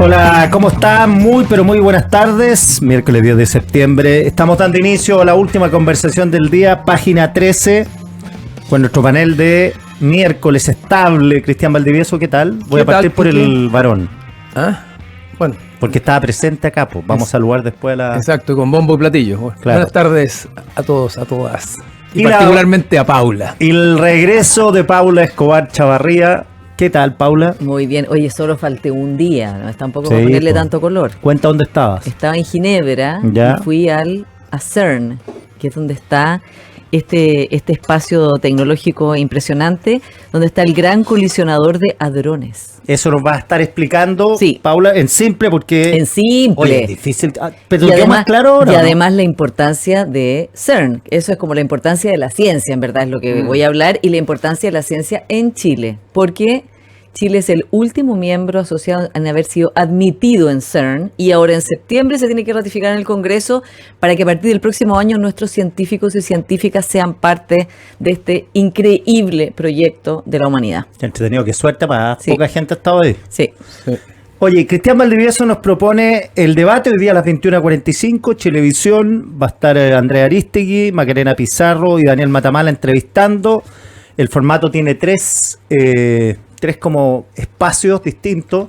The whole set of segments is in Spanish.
Hola, ¿cómo están? Muy, pero muy buenas tardes. Miércoles 10 de septiembre. Estamos dando inicio a la última conversación del día, página 13, con nuestro panel de miércoles estable. Cristian Valdivieso, ¿qué tal? Voy a partir por el varón. Ah, bueno. Porque estaba presente acá, pues. Vamos a saludar después a la... Exacto, con bombo y platillo. Bueno, claro. Buenas tardes a todos, a todas. Y particularmente a Paula. Y el regreso de Paula Escobar Chavarría. ¿Qué tal, Paula? Muy bien. Oye, solo falté un día, ¿no? Tampoco Sí, para ponerle pues. tanto color. Cuenta dónde estabas. Estaba en Ginebra Ya. y fui a CERN, que es donde está este espacio tecnológico impresionante, donde está el gran colisionador de hadrones. Eso nos va a estar explicando, Sí. Paula, en simple, porque... En simple. Oye, es difícil. Pero Y ¿qué más claro ahora? y ¿no? además la importancia de CERN. Eso es como la importancia de la ciencia, en verdad, es lo que voy a hablar, y la importancia de la ciencia en Chile. Porque Chile es el último miembro asociado en haber sido admitido en CERN, y ahora en septiembre se tiene que ratificar en el Congreso para que a partir del próximo año nuestros científicos y científicas sean parte de este increíble proyecto de la humanidad. Qué entretenido, qué suerte, para Sí. poca gente ha estado ahí. Sí. Oye, Cristian Valdivieso nos propone el debate hoy día a las 21:45, Chilevisión, va a estar Andrea Aristegui, Macarena Pizarro y Daniel Matamala entrevistando. El formato tiene tres como espacios distintos.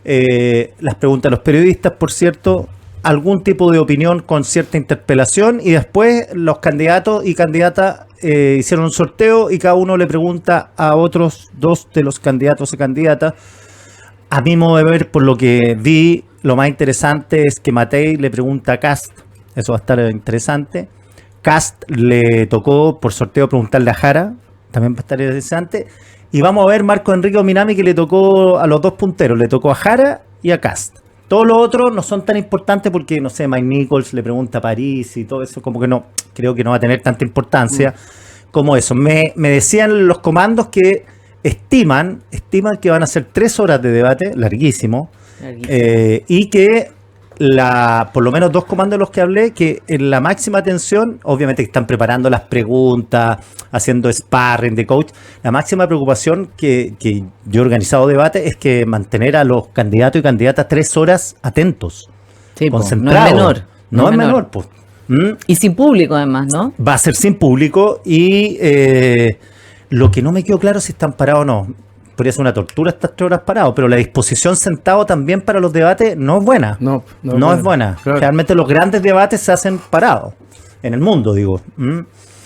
Las preguntas de los periodistas, por cierto, algún tipo de opinión con cierta interpelación, y después los candidatos y candidatas hicieron un sorteo y cada uno le pregunta a otros dos de los candidatos y candidatas. A mi modo de ver, por lo que vi, lo más interesante es que Matei le pregunta a Kast. Eso va a estar interesante. Kast le tocó por sorteo preguntarle a Jara. También va a estar interesante. Y vamos a ver Marco Enrique Minami, que le tocó a los dos punteros. Le tocó a Jara y a Kast. Todos los otros no son tan importantes porque, no sé, Mike Nichols le pregunta a París y todo eso. Como que no, creo que no va a tener tanta importancia como eso. Me decían los comandos que estiman que van a ser 3 horas de debate, larguísimo, y que por lo menos 2 comandos de los que hablé, que en la máxima atención, obviamente que están preparando las preguntas, haciendo sparring de coach, la máxima preocupación que yo he organizado debate es que mantener a los candidatos y candidatas 3 horas atentos, Sí, po, concentrados. no es menor. No es menor, pues. Y sin público, además, ¿no? Va a ser sin público y lo que no me quedó claro es si están parados o no. Podría ser una tortura estas 3 horas parados, pero la disposición sentado también para los debates no es buena. No es buena. Claro. Realmente los grandes debates se hacen parados. En el mundo, digo.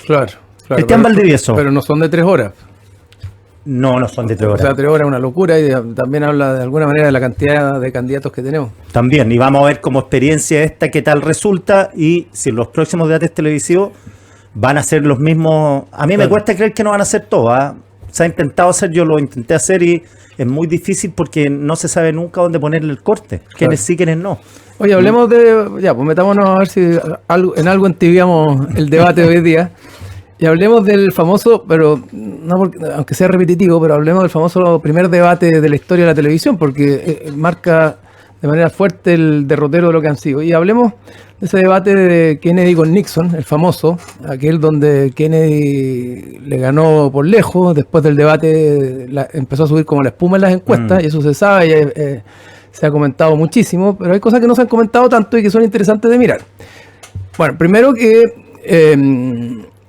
Claro. Cristian Valdivieso. Pero no son de 3 horas. No son de 3 O horas. sea, 3 horas es una locura y también habla de alguna manera de la cantidad de candidatos que tenemos. También. Y vamos a ver como experiencia esta qué tal resulta y si los próximos debates televisivos van a ser los mismos. A mí me cuesta creer que no van a ser todos, ¿ah? Se ha intentado hacer, yo lo intenté hacer y es muy difícil porque no se sabe nunca dónde ponerle el corte. Quiénes sí, quiénes no. Oye, hablemos de... Ya, pues metámonos a ver si en algo entibiamos el debate de hoy día. Y hablemos del famoso, pero no porque, aunque sea repetitivo, pero hablemos del famoso primer debate de la historia de la televisión, porque marca de manera fuerte el derrotero de lo que han sido. Y hablemos de ese debate de Kennedy con Nixon, el famoso, aquel donde Kennedy le ganó por lejos. Después del debate empezó a subir como la espuma en las encuestas, y eso se sabe, y se ha comentado muchísimo, pero hay cosas que no se han comentado tanto y que son interesantes de mirar. Bueno, primero que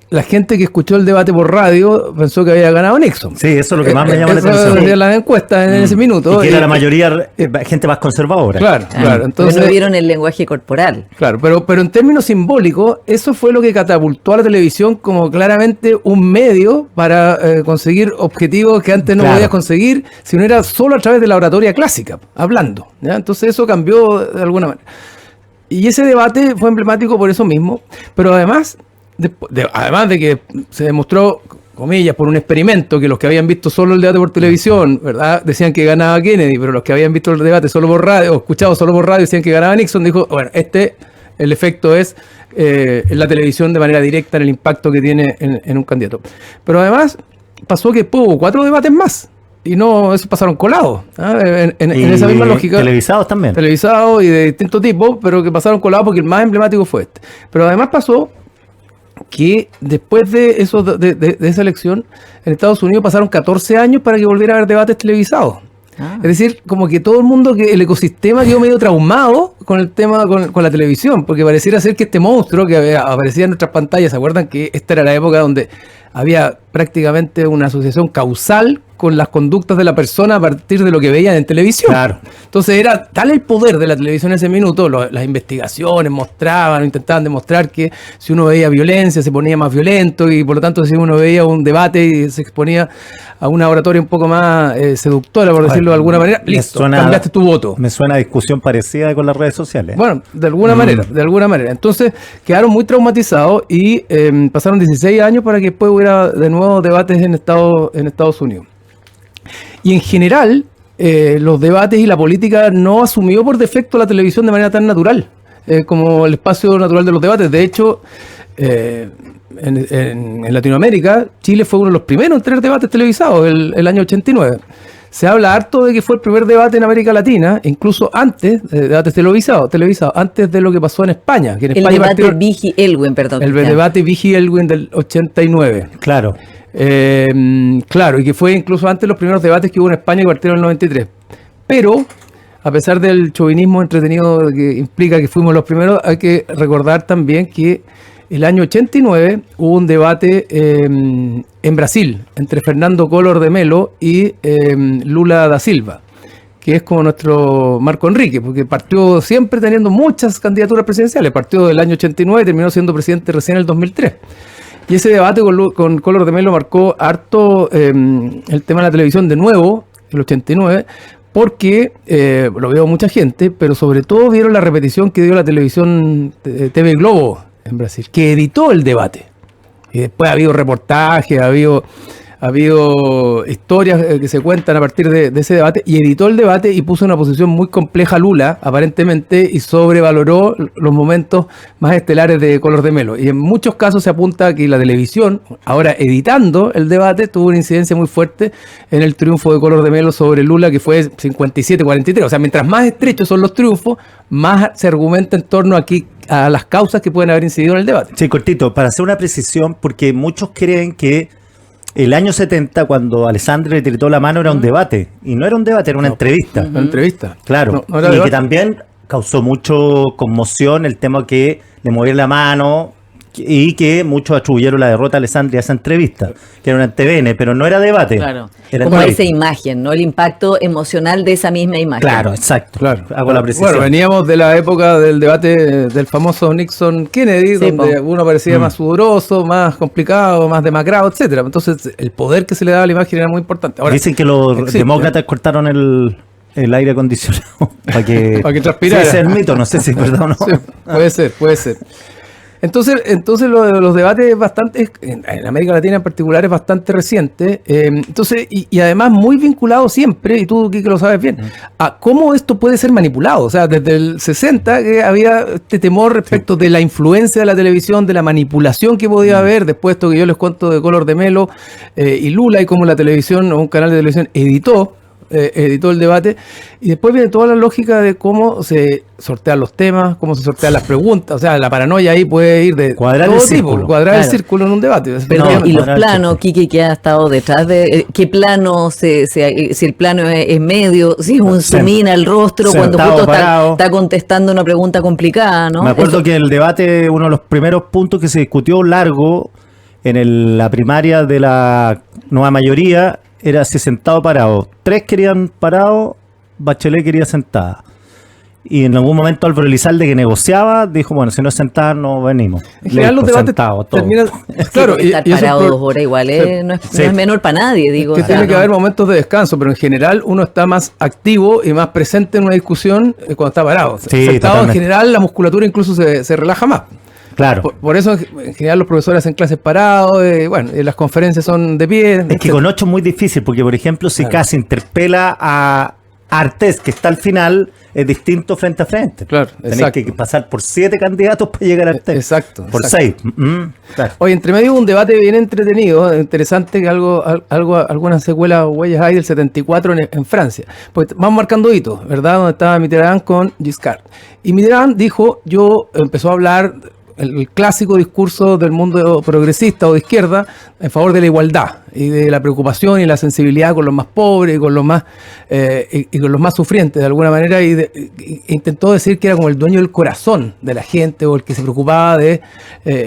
la gente que escuchó el debate por radio pensó que había ganado Nixon. Sí, eso es lo que más me llama la Eso atención. decían las encuestas en ese minuto. Y que era la mayoría gente más conservadora. Claro. Porque Entonces, no vieron el lenguaje corporal. claro, pero en términos simbólicos, eso fue lo que catapultó a la televisión como claramente un medio para conseguir objetivos que antes no podías conseguir si no era solo a través de la oratoria clásica, hablando, ¿ya? Entonces eso cambió de alguna manera. Y ese debate fue emblemático por eso mismo, pero además de que se demostró, comillas, por un experimento, que los que habían visto solo el debate por televisión, ¿verdad?, decían que ganaba Kennedy, pero los que habían visto el debate solo por radio, o escuchado solo por radio, decían que ganaba Nixon. Dijo, bueno, el efecto es en la televisión de manera directa, en el impacto que tiene en un candidato. Pero además pasó que hubo 4 debates más, y no, esos pasaron colados, ¿eh? en esa misma lógica. Televisados también. Televisados y de distintos tipos, pero que pasaron colados porque el más emblemático fue este. Pero además pasó que después de eso de esa elección, en Estados Unidos pasaron 14 años para que volviera a haber debates televisados. Es decir, como que todo el mundo, que el ecosistema quedó medio traumado con el tema, con la televisión, porque pareciera ser que este monstruo que aparecía en nuestras pantallas, ¿se acuerdan que esta era la época donde había prácticamente una asociación causal con las conductas de la persona a partir de lo que veían en televisión? Claro. Entonces era tal el poder de la televisión en ese minuto, las investigaciones mostraban, intentaban demostrar que si uno veía violencia se ponía más violento, y por lo tanto si uno veía un debate y se exponía a una oratoria un poco más seductora, por decirlo de alguna manera, listo, cambiaste tu voto. Me suena a discusión parecida con las redes sociales. Bueno, de alguna manera. Entonces quedaron muy traumatizados y pasaron 16 años para que después hubiera de nuevo debates en Estados Unidos. Y en general, los debates y la política no asumió por defecto la televisión de manera tan natural como el espacio natural de los debates. De hecho, en Latinoamérica, Chile fue uno de los primeros en tener debates televisados el año 89. Se habla harto de que fue el primer debate en América Latina, incluso antes, debates televisados, antes de lo que pasó en España. Que en España debate Vigi-Elwin, perdón. El debate Vigi-Elwin del 89. Claro. Claro, y que fue incluso antes de los primeros debates que hubo en España, que partieron en el 93. Pero, a pesar del chauvinismo entretenido que implica que fuimos los primeros, hay que recordar también que el año 89 hubo un debate en Brasil entre Fernando Collor de Mello y Lula da Silva, que es como nuestro Marco Enrique, porque partió siempre teniendo muchas candidaturas presidenciales. Partió del año 89 y terminó siendo presidente recién en el 2003. Y ese debate con Collor de Mello marcó harto el tema de la televisión de nuevo, el 89, porque lo vio mucha gente, pero sobre todo vieron la repetición que dio la televisión TV Globo en Brasil, que editó el debate. Y después ha habido reportajes, ha habido historias que se cuentan a partir de ese debate, y editó el debate y puso en una posición muy compleja a Lula, aparentemente, y sobrevaloró los momentos más estelares de Collor de Mello. Y en muchos casos se apunta a que la televisión, ahora editando el debate, tuvo una incidencia muy fuerte en el triunfo de Collor de Mello sobre Lula, que fue 57-43. O sea, mientras más estrechos son los triunfos, más se argumenta en torno a las causas que pueden haber incidido en el debate. Sí, cortito, para hacer una precisión, porque muchos creen que el año 70, cuando Alessandri le tiritó la mano, era un debate. Y no era un debate, era una entrevista. Una entrevista. Claro. No era y debate. que también causó mucho conmoción el tema que le movieron la mano y que muchos atribuyeron la derrota a Alessandri a esa entrevista, que era una TVN, pero no era debate. Claro. Era Como entrevista. esa imagen, ¿no? El impacto emocional de esa misma imagen. Claro, exacto. Claro. Hago la precisión. Bueno, veníamos de la época del debate del famoso Nixon-Kennedy, Sí, donde uno parecía más sudoroso, más complicado, más demacrado, etcétera. Entonces, el poder que se le daba a la imagen era muy importante. Ahora, dicen que los existe. demócratas cortaron el aire acondicionado para que transpirara. Sí, ese es el mito, no sé si es verdad o no. Sí, puede ser. Entonces los debates en América Latina en particular es bastante reciente, entonces y además muy vinculado siempre, y tú Kike lo sabes bien, a cómo esto puede ser manipulado. O sea, desde el 60 que había este temor respecto de la influencia de la televisión, de la manipulación que podía haber, después esto que yo les cuento de Collor de Mello y Lula, y cómo la televisión o un canal de televisión editó el debate, y después viene toda la lógica de cómo se sortean los temas, cómo se sortean las preguntas. O sea, la paranoia ahí puede ir de cuadrar todo el tipo, círculo. cuadrar el Claro. círculo en un debate. Pero, No, y los no, planos, no. Kike, que ha estado detrás de qué plano, si el plano es medio, si es un zoom in al rostro, cuando Sentado, justo parado. está contestando una pregunta complicada, ¿no? Me acuerdo Eso- que el debate, uno de los primeros puntos que se discutió largo en la primaria de la nueva mayoría, era si sentado o parado. 3 querían parado, Bachelet quería sentada. Y en algún momento Álvaro Elizalde, que negociaba, dijo, bueno, si no es sentada, no venimos. En general los Listo, debates sentado, todo. terminan... Sí, Claro, porque estar y eso es parado pro- 2 horas igual no es Sí. menor para nadie, digo. que o sea, tiene que no. haber momentos de descanso, pero en general uno está más activo y más presente en una discusión cuando está parado. Sí, Sentado, en totalmente. general la musculatura incluso se relaja más. Claro. Por eso en general los profesores hacen clases parados, y las conferencias son de pie. Es que etcétera. con 8 es muy difícil, porque por ejemplo, si Claro. casi interpela a Artés, que está al final, es distinto frente a frente. Claro, Tenés exacto. que pasar por 7 candidatos para llegar a Artés. Exacto, Por exacto. 6. Claro. Oye, entre medio hubo un debate bien entretenido, interesante, que algunas secuelas o huellas hay del 74 en Francia. Pues vamos marcando hitos, ¿verdad? Donde estaba Mitterrand con Giscard. Y Mitterrand empezó a hablar el clásico discurso del mundo progresista o de izquierda en favor de la igualdad y de la preocupación y la sensibilidad con los más pobres y con los más sufrientes de alguna manera, intentó decir que era como el dueño del corazón de la gente, o el que se preocupaba de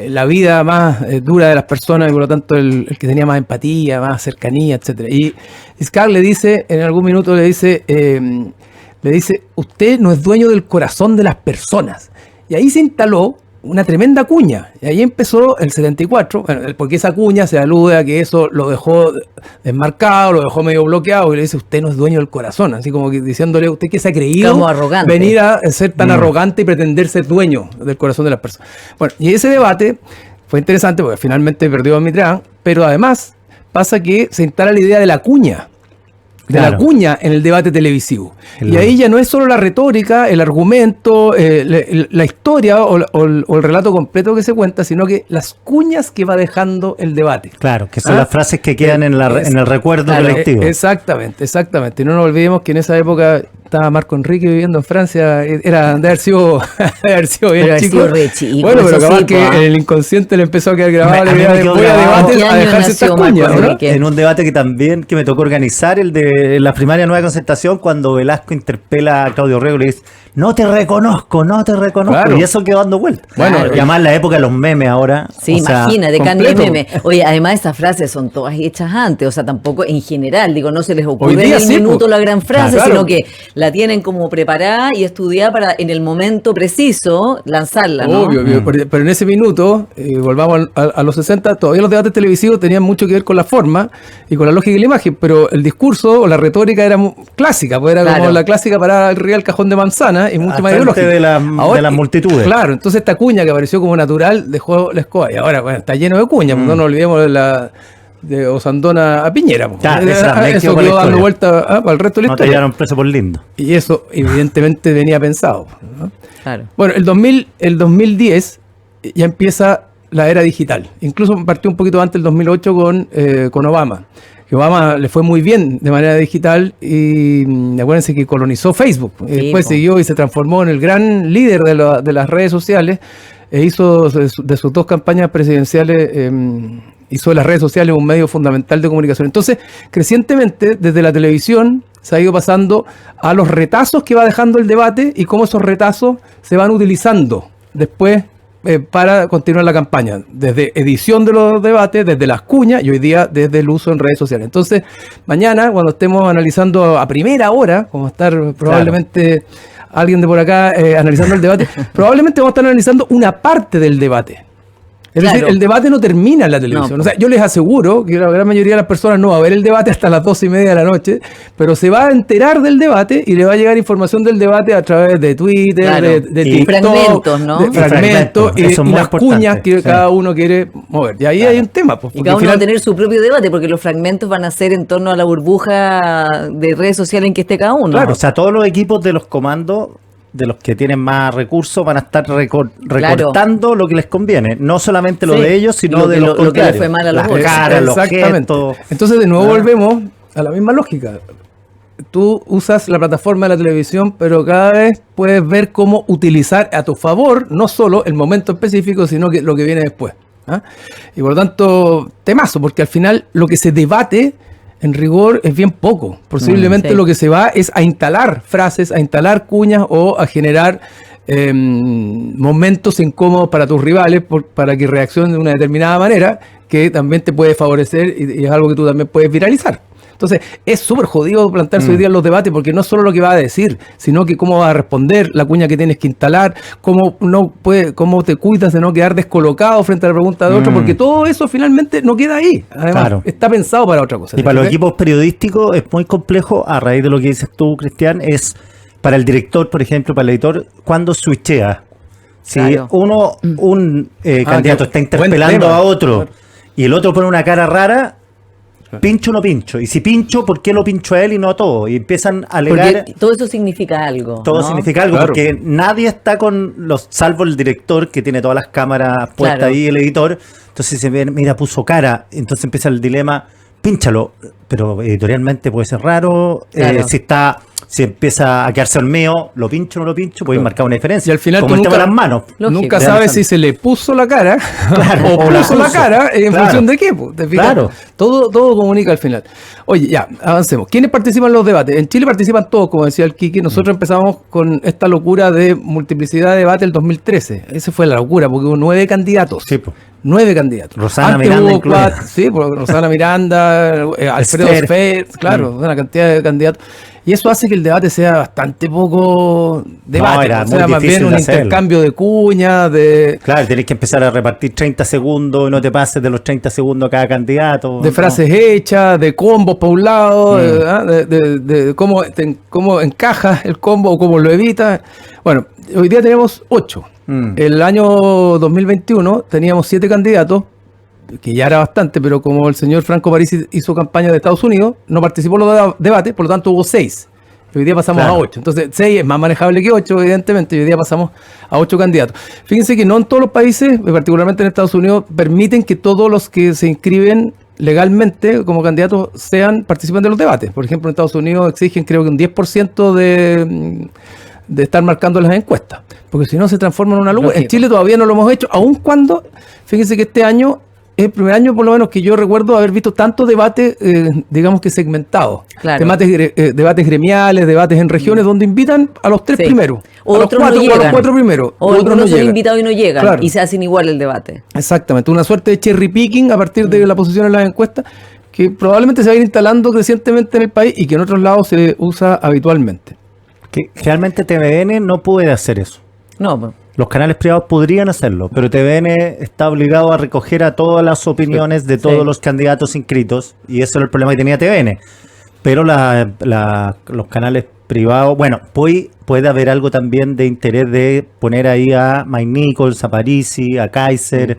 la vida más dura de las personas, y por lo tanto el que tenía más empatía, más cercanía, etcétera. Y Giscard le dice, en algún minuto le dice, usted no es dueño del corazón de las personas. Y ahí se instaló una tremenda cuña. Y ahí empezó el 74, bueno, porque esa cuña se alude a que eso lo dejó desmarcado, lo dejó medio bloqueado, y le dice, usted no es dueño del corazón. Así como que diciéndole, usted que se ha creído venir a ser tan arrogante y pretender ser dueño del corazón de las personas. Bueno, y ese debate fue interesante porque finalmente perdió a Mitterrand, pero además pasa que se instala la idea de la cuña. La cuña en el debate televisivo. Y ahí ya no es solo la retórica, el argumento, la historia o el relato completo que se cuenta, sino que las cuñas que va dejando el debate. Claro, que son las frases que quedan en el recuerdo colectivo. Exactamente. Y no nos olvidemos que en esa época estaba Marco Enrique viviendo en Francia, de haber sido bien chico. Bueno, pero capaz que en el inconsciente le empezó a quedar grabada la idea de voy a debates a dejarse estas cuñas, ¿no? En un debate que me tocó organizar, el de la primaria Nueva Concertación, cuando Velasco interpela a Claudio Rego y le dice, no te reconozco. Claro. Y eso quedó dando vuelta. Bueno, y además la época de los memes ahora. Sí, imagínate, carne de meme. Oye, además estas frases son todas hechas antes, o sea, tampoco en general, digo, no se les ocurre en el minuto la gran frase, sino que la tienen como preparada y estudiada para en el momento preciso lanzarla, ¿no? Obvio, pero en ese minuto, volvamos a los 60, todavía los debates televisivos tenían mucho que ver con la forma y con la lógica de la imagen, pero el discurso o la retórica era clásica, pues era como la clásica para arriba del cajón de manzana y mucho más ideológica. De las multitudes. Claro, entonces esta cuña que apareció como natural dejó la escoba. Y ahora, bueno, está lleno de cuñas, no nos olvidemos de Osandona a Piñera. Eso quedó dando vuelta para el resto de la historia. No te llevaron preso por lindo. Y eso evidentemente venía pensado, ¿no? Claro. Bueno, el 2010 ya empieza la era digital. Incluso partió un poquito antes, el 2008, con Obama. Que Obama le fue muy bien de manera digital y acuérdense que colonizó Facebook. Sí, después siguió y se transformó en el gran líder de las redes sociales e hizo de sus dos campañas presidenciales, hizo de las redes sociales un medio fundamental de comunicación. Entonces, crecientemente, desde la televisión se ha ido pasando a los retazos que va dejando el debate y cómo esos retazos se van utilizando después para continuar la campaña, desde edición de los debates, desde las cuñas y hoy día desde el uso en redes sociales. Entonces, mañana, cuando estemos analizando a primera hora, como estar probablemente alguien de por acá analizando el debate, probablemente vamos a estar analizando una parte del debate. Es decir, el debate no termina en la televisión. O sea, yo les aseguro que la gran mayoría de las personas no va a ver el debate hasta las 2:30 de la noche, pero se va a enterar del debate y le va a llegar información del debate a través de Twitter, de TikTok, fragmentos, ¿no? Fragmentos y las cuñas que cada uno quiere mover. Y ahí hay un tema. Pues, y cada uno va a tener su propio debate, porque los fragmentos van a ser en torno a la burbuja de redes sociales en que esté cada uno. Claro, o sea, todos los equipos de los comandos, de los que tienen más recursos, van a estar recortando lo que les conviene, no solamente lo de ellos, sino de lo que les fue mal a los caras, los gestos. Entonces de nuevo volvemos a la misma lógica. Tú usas la plataforma de la televisión, pero cada vez puedes ver cómo utilizar a tu favor no solo el momento específico, sino que lo que viene después. Y por lo tanto, temazo, porque al final lo que se debate en rigor es bien poco. Posiblemente lo que se va es a instalar frases, a instalar cuñas o a generar momentos incómodos para tus rivales para que reaccionen de una determinada manera que también te puede favorecer y es algo que tú también puedes viralizar. Entonces, es súper jodido plantearse hoy día en los debates porque no solo lo que va a decir, sino que cómo va a responder, la cuña que tienes que instalar, cómo te cuidas de no quedar descolocado frente a la pregunta de otro, porque todo eso finalmente no queda ahí. Además, está pensado para otra cosa. Y para los equipos periodísticos es muy complejo, a raíz de lo que dices tú, Cristian, es para el director, por ejemplo, para el editor, cuando switchea. Si un candidato está interpelando a otro y el otro pone una cara rara, pincho o no pincho. Y si pincho, ¿por qué lo pincho a él y no a todos? Y empiezan a alegar. Porque todo eso significa algo. Todo significa algo, porque nadie está salvo el director que tiene todas las cámaras puestas ahí, el editor. Entonces se ve, mira, puso cara. Entonces empieza el dilema, pínchalo. Pero editorialmente puede ser raro. Si empieza a quedarse hormeo, lo pincho o no lo pincho, puede marcar una diferencia. Y al final como tú el tema de nunca- las manos. Lógico. Nunca sabes si se le puso la cara o o la puso la puso. cara en Claro. función de qué. ¿Te fijas? Claro. Todo comunica al final. Oye, ya, avancemos. ¿Quiénes participan en los debates? En Chile participan todos, como decía el Quique. Nosotros empezamos con esta locura de multiplicidad de debate el 2013. Esa fue la locura, porque hubo 9 candidatos. Sí, po. 9 candidatos. Rosana Antes Miranda hubo incluida. sí, pues, Rosana Miranda, Alfredo Esfer. Esfer, claro, una cantidad de candidatos. Y eso hace que el debate sea bastante poco debate. era o sea, muy más bien difícil un de hacerlo. intercambio de cuñas, de Tenés que empezar a repartir 30 segundos y no te pases de los 30 segundos a cada candidato. de ¿no? frases hechas, de combos para un lado, de cómo encaja el combo o cómo lo evita. Bueno, hoy día tenemos 8. El año 2021 teníamos 7 candidatos, que ya era bastante, pero como el señor Franco Parisi hizo campaña de Estados Unidos, no participó en los debates, por lo tanto hubo 6. Hoy día pasamos Claro. a 8. Entonces, 6 es más manejable que 8, evidentemente, y hoy día pasamos a 8 candidatos. Fíjense que no en todos los países, particularmente en Estados Unidos, permiten que todos los que se inscriben legalmente como candidatos participen de los debates. Por ejemplo, en Estados Unidos exigen creo que un 10% de estar marcando las encuestas, porque si no se transforma en una locura. En Lógico. Chile todavía no lo hemos hecho, aun cuando, fíjense que este año es el primer año por lo menos que yo recuerdo haber visto tantos debates, digamos que segmentados. Claro. Debates gremiales, debates en regiones, donde invitan a los 3 Sí. primeros. Otros a los no 4, o a los llegan. 4 primeros. O otros algunos no son llegan. invitados y no llegan. Claro. Y se hacen igual el debate. Exactamente, una suerte de cherry picking a partir de la posición en las encuestas que probablemente se va a ir instalando crecientemente en el país y que en otros lados se usa habitualmente. Que realmente TVN no puede hacer eso. No, pues, Los canales privados podrían hacerlo, pero TVN está obligado a recoger a todas las opiniones de todos Sí. los candidatos inscritos, y eso era el problema que tenía TVN. Pero los canales privados, bueno, puede haber algo también de interés de poner ahí a Mike Nichols, a Parisi, a Kaiser,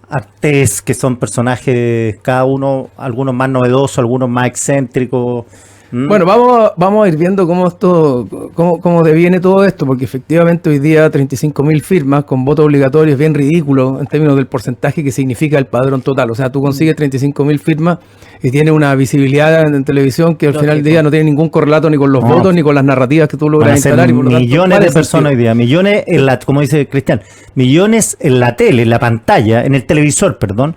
a Artés, que son personajes, cada uno, algunos más novedosos, algunos más excéntricos. Bueno, vamos a ir viendo cómo deviene todo esto, porque efectivamente hoy día 35.000 firmas con voto obligatorio es bien ridículo en términos del porcentaje que significa el padrón total. O sea, tú consigues 35.000 firmas y tienes una visibilidad en televisión que al final del día no tiene ningún correlato ni con los No. votos ni con las narrativas que tú Van logras a ser instalar. Y por lo tanto, millones ¿cuál de es el personas hoy sentido? día, millones en la, como dice Cristian, millones en la tele, en la pantalla, en el televisor, perdón,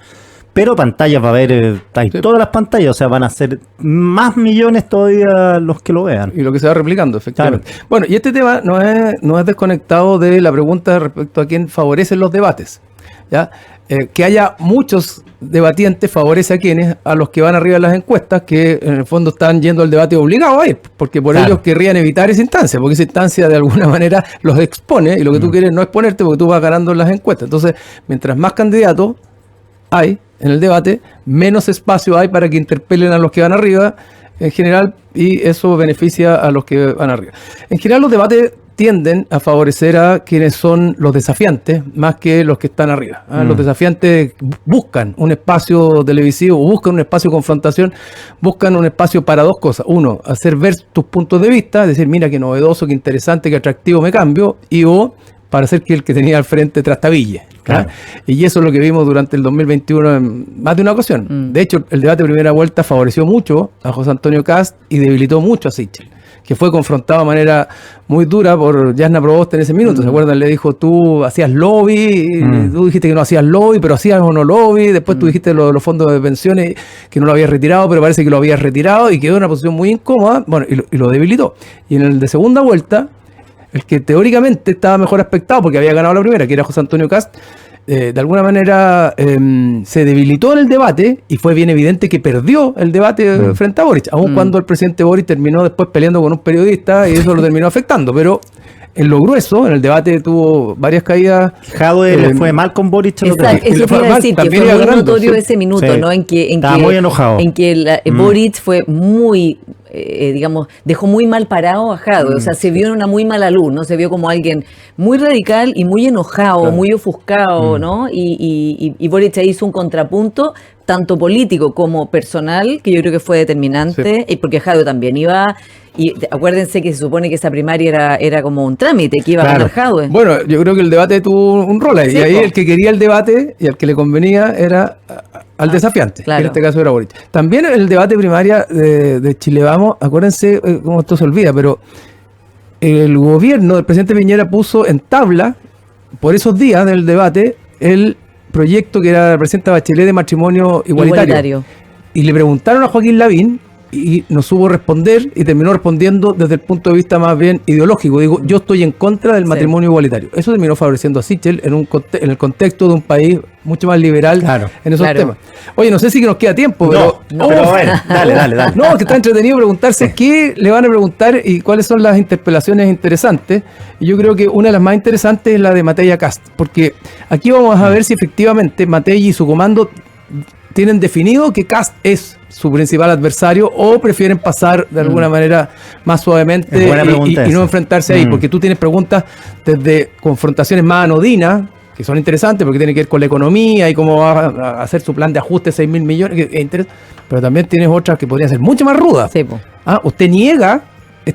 pero pantallas va a haber, hay Sí. todas las pantallas, o sea, van a ser más millones todavía los que lo vean. Y lo que se va replicando, efectivamente. Bueno, y este tema no es desconectado de la pregunta respecto a quién favorecen los debates. ¿Ya? Que haya muchos debatientes favorece a quienes, a los que van arriba en las encuestas, que en el fondo están yendo al debate obligado a ir, porque por Claro. ellos querrían evitar esa instancia, porque esa instancia de alguna manera los expone, y lo que tú quieres no exponerte porque tú vas ganando en las encuestas. Entonces, mientras más candidatos hay en el debate, menos espacio hay para que interpelen a los que van arriba en general, y eso beneficia a los que van arriba. En general los debates tienden a favorecer a quienes son los desafiantes más que los que están arriba. Los desafiantes buscan un espacio televisivo, buscan un espacio de confrontación, buscan un espacio para dos cosas. Uno, hacer ver tus puntos de vista, decir, mira qué novedoso, qué interesante, qué atractivo me cambio, y o para hacer que el que tenía al frente trastabille. Claro. Y eso es lo que vimos durante el 2021 en más de una ocasión. De hecho, el debate de primera vuelta favoreció mucho a José Antonio Kast y debilitó mucho a Sichel, que fue confrontado de manera muy dura por Jasna Proboste en ese minuto. ¿Se acuerdan? Le dijo, tú hacías lobby, tú dijiste que no hacías lobby, pero hacías o no lobby. Después tú dijiste los fondos de pensiones que no lo habías retirado, pero parece que lo habías retirado, y quedó en una posición muy incómoda. Bueno, y lo debilitó. Y en el de segunda vuelta, el que teóricamente estaba mejor aspectado porque había ganado la primera, que era José Antonio Kast, de alguna manera se debilitó en el debate, y fue bien evidente que perdió el debate frente a Boric, aun cuando el presidente Boric terminó después peleando con un periodista y eso lo terminó afectando. Pero en lo grueso, en el debate tuvo varias caídas. Jadwe le fue mal con Boric. el otro Exacto, día. eso te iba a decir, que También fue iba muy ganando, notorio sí. ese minuto, Sí. ¿no? Estaba muy enojado. En que Boric fue muy, digamos, dejó muy mal parado a Jadwe, o sea, se vio en una muy mala luz, ¿no? Se vio como alguien muy radical y muy enojado, Claro. muy ofuscado, ¿no? Y Boric ahí hizo un contrapunto, tanto político como personal, que yo creo que fue determinante, y porque Jadwe también iba Y acuérdense que se supone que esa primaria era como un trámite que iba a ganar Jadwe. Bueno, yo creo que el debate tuvo un rol ahí. Sí, y ahí po. el que quería el debate y al que le convenía era al desafiante, claro. que en este caso era Boric. También en el debate primaria de Chile Vamos, acuérdense cómo esto se olvida, pero el gobierno del presidente Piñera puso en tabla, por esos días del debate, el proyecto que era la presidenta Bachelet de matrimonio igualitario. Y le preguntaron a Joaquín Lavín y no supo responder y terminó respondiendo desde el punto de vista más bien ideológico. Digo, yo estoy en contra del matrimonio igualitario. Eso terminó favoreciendo a Sichel en el contexto de un país mucho más liberal en esos temas. Oye, no sé si que nos queda tiempo, pero bueno, dale. No, que está entretenido preguntarse qué le van a preguntar y cuáles son las interpelaciones interesantes. Y yo creo que una de las más interesantes es la de Matei a Kast, porque aquí vamos a ver si efectivamente Matei y su comando tienen definido que Kast es su principal adversario o prefieren pasar de alguna manera más suavemente y no enfrentarse ahí, porque tú tienes preguntas desde confrontaciones más anodinas, que son interesantes porque tienen que ver con la economía y cómo va a hacer su plan de ajuste de 6.000 millones, pero también tienes otras que podrían ser mucho más rudas. Sí, po. Usted niega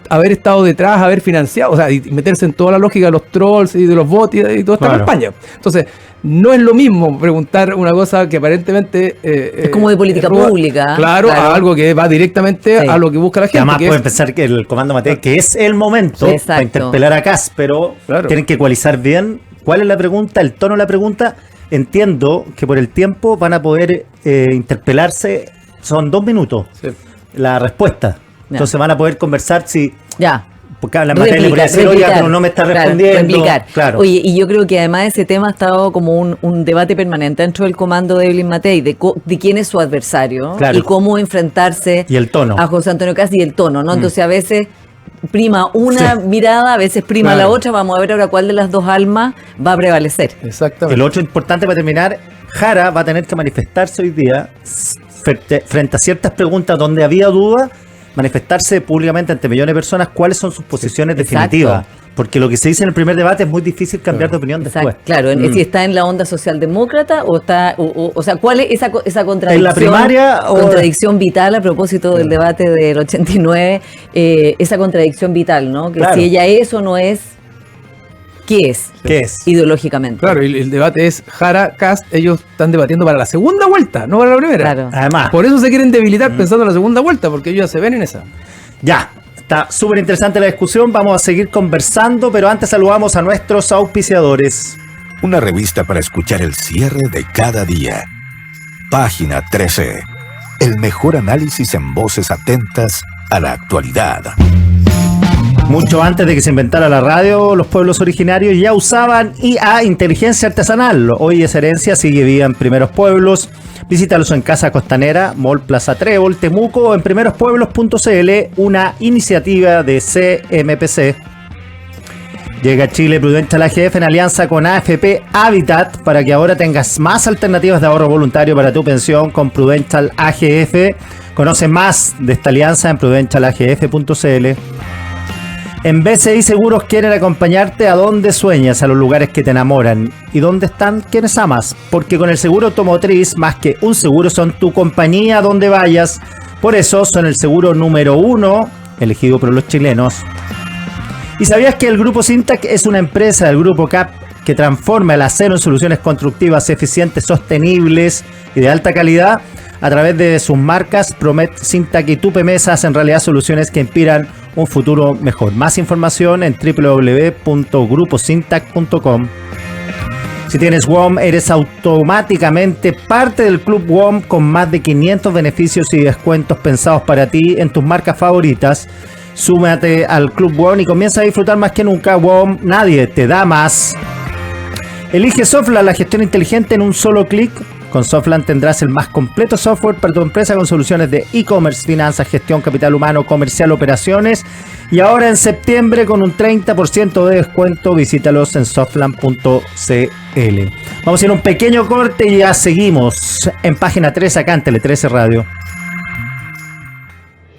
haber estado detrás, haber financiado, o sea, y meterse en toda la lógica de los trolls y de los bots y toda esta campaña. Entonces, no es lo mismo preguntar una cosa que aparentemente es como de política pública. Claro, a algo que va directamente a lo que busca la gente. Además pueden pensar que el comando Matei, que es el momento para interpelar a Kast, pero tienen que ecualizar bien cuál es la pregunta, el tono de la pregunta. Entiendo que por el tiempo van a poder interpelarse, son 2 minutos la respuesta. Entonces van a poder conversar porque la Matei le podría decir, oiga, pero no me está respondiendo. Claro. Oye, y yo creo que además ese tema ha estado como un debate permanente dentro del comando de Evelyn Matei, de quién es su adversario y cómo enfrentarse y el tono a José Antonio Kast y el tono, ¿no? Entonces a veces prima una mirada, a veces prima la otra. Vamos a ver ahora cuál de las dos almas va a prevalecer. Exactamente. El otro importante para terminar, Jara va a tener que manifestarse hoy día frente a ciertas preguntas donde había duda, manifestarse públicamente ante millones de personas cuáles son sus posiciones definitivas. Porque lo que se dice en el primer debate es muy difícil cambiar de opinión después. Claro, si está en la onda socialdemócrata o está, o sea, ¿cuál es esa contradicción? En la primaria contradicción vital a propósito del debate del 89, esa contradicción vital, ¿no? Que si ella es o no es, ¿qué es? ¿Qué es? Ideológicamente. Claro, y el debate es Jara, Kast, ellos están debatiendo para la segunda vuelta, no para la primera. Claro. Además. Por eso se quieren debilitar pensando en la segunda vuelta, porque ellos ya se ven en esa. Ya. Está súper interesante la discusión, vamos a seguir conversando, pero antes saludamos a nuestros auspiciadores. Una revista para escuchar el cierre de cada día. Página 13. El mejor análisis en voces atentas a la actualidad. Mucho antes de que se inventara la radio, los pueblos originarios ya usaban IA, inteligencia artesanal. Hoy esa herencia sigue viva en Primeros Pueblos. Visítalos en Casa Costanera, Mall Plaza Trébol, Temuco o en primerospueblos.cl, una iniciativa de CMPC. Llega a Chile Prudential AGF en alianza con AFP Habitat para que ahora tengas más alternativas de ahorro voluntario para tu pensión con Prudential AGF. Conoce más de esta alianza en prudentialagf.cl. En BCI Seguros quieren acompañarte a donde sueñas, a los lugares que te enamoran. ¿Y dónde están quienes amas? Porque con el seguro automotriz, más que un seguro, son tu compañía a donde vayas. Por eso son el seguro número 1 elegido por los chilenos. ¿Y sabías que el Grupo Sintac es una empresa del Grupo CAP que transforma el acero en soluciones constructivas eficientes, sostenibles y de alta calidad? A través de sus marcas Promet, Sintac y Tupemesa hacen realidad soluciones que inspiran un futuro mejor. Más información en www.gruposintac.com. Si tienes WOM, eres automáticamente parte del Club WOM con más de 500 beneficios y descuentos pensados para ti en tus marcas favoritas. Súmate al Club WOM y comienza a disfrutar más que nunca. WOM, nadie te da más. Elige Softland, la gestión inteligente en un solo clic. Con Softland tendrás el más completo software para tu empresa con soluciones de e-commerce, finanzas, gestión, capital humano, comercial, operaciones. Y ahora en septiembre con un 30% de descuento, visítalos en softland.cl. Vamos a ir a un pequeño corte y ya seguimos en página 3 acá en Tele 13 Radio.